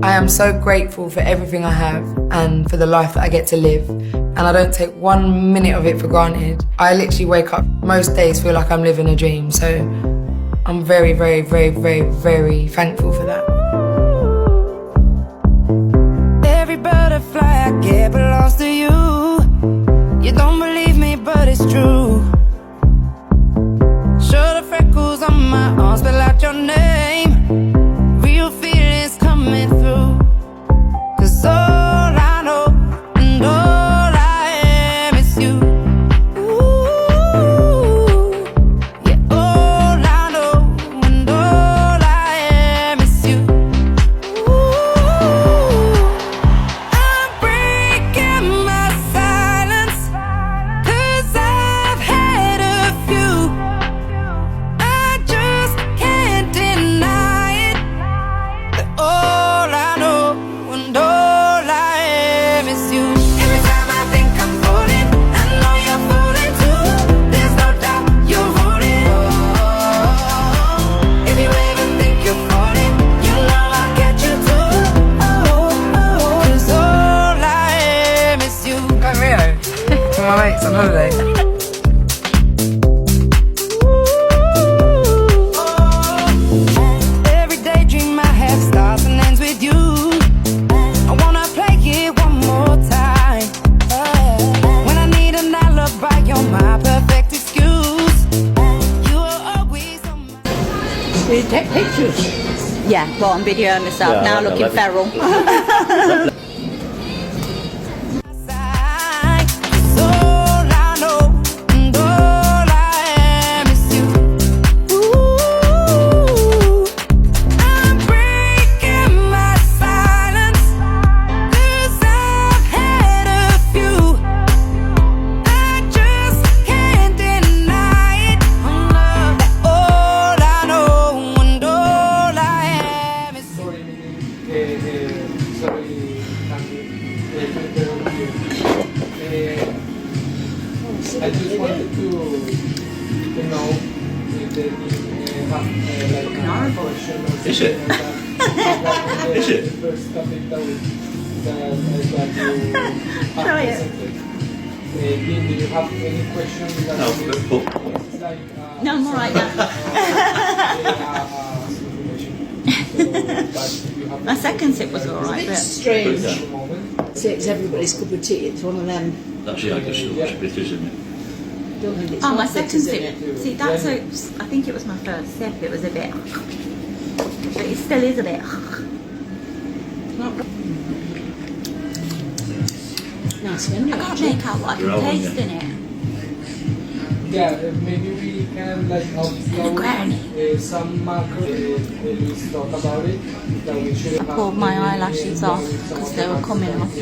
I am so grateful for everything I have and for the life that I get to live, and I don't take 1 minute of it for granted. I literally wake up most days feel like I'm living a dream, so I'm very, very, very, very, very thankful for that. Every butterfly I get belongs to you. You don't believe me, but it's true. Show the freckles on my arms, spell out your name. Real feelings coming through. 'Cause all I know and all I am is you. Ooh, yeah, all I know and all I am is you. Ooh, I'm breaking my silence, 'cause I've had a few. I just can't deny it, that all I know and all I am is you. Every time I think I'm falling, I know you're falling too. There's no doubt you're rolling. If you ever think you're falling, you know I'll get you too. 'Cause all I am is you. Going Rio with my mates on holiday. Every daydream I have starts and ends with you. I wanna play it one more time. When I need an alibi, you're my perfect excuse. You are always on my Do you take pictures? Yeah, well, I'm videoing myself Yeah, now, I like looking that. feral. side. 'Cause all I know and all I am is you. Ooh, I'm breaking my silence, 'cause I've had a few. I just can't deny it, that all I know and all I am is you. I just wanted to know if they have like a question or Is something it? like that. Is it? The first topic that you have presented. Dean, do you have any questions? No, but It's like No, I'm all right now. My second sip was all right, It's but strange. moment. It's everybody's cup of tea. It's one of them. that's like a storage bit, isn't it? Don't think it's oh, my got second bitters in sip. it. See, that's a. I think it was my first sip. It was a bit, but it still is a bit. Nice menu. I can't make out what I You're can all in taste there. in it. Yeah, maybe we can like upload Granny. some macro. We talk about it. That we should have Pulled my eyelashes off because they were coming off.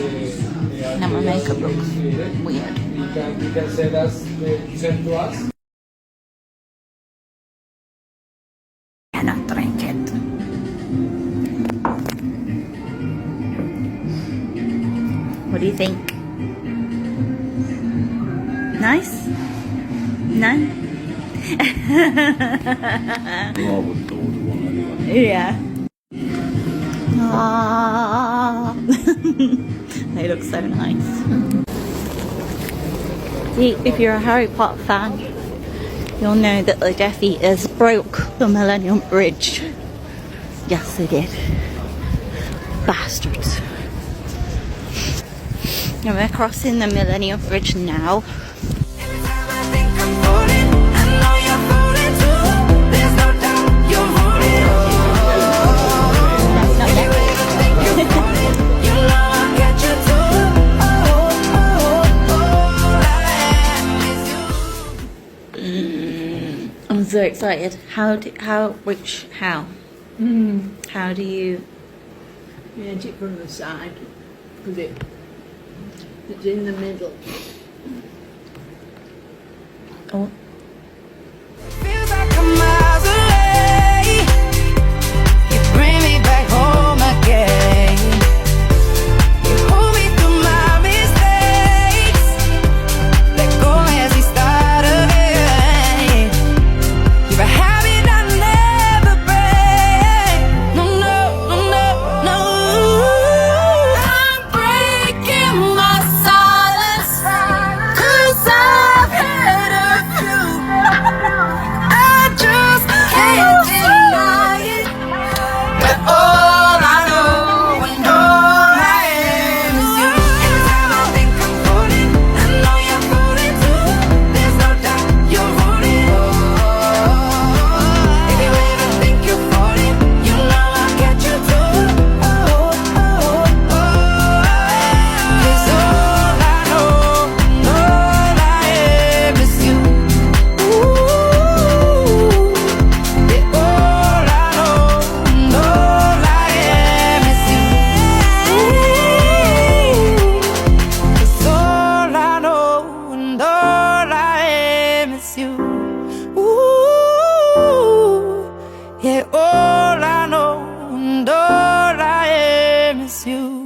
Now my makeup looks weird. You can send to us. And I drink it. What do you think? Nice? No? Well, I wouldn't order one anyway. Yeah. Ah. They look so nice. If you're a Harry Potter fan, you'll know that the Death Eaters broke the Millennium Bridge. Yes, they did. Bastards. And we're crossing the Millennium Bridge now. Every time I think I'm falling, I know you're falling too. There's no doubt you're rolling. That's not If you ever think you're falling, you know I'll get you too. All I am is you. I'm so excited. How? How do you? You edge it from the side. Put it. It's in the middle. Oh. Feels like I'm miles away. You bring me back home again. You hold me through my mistakes. Let go as we start again. You're a habit I never break. No, no, no, no, no. miss you.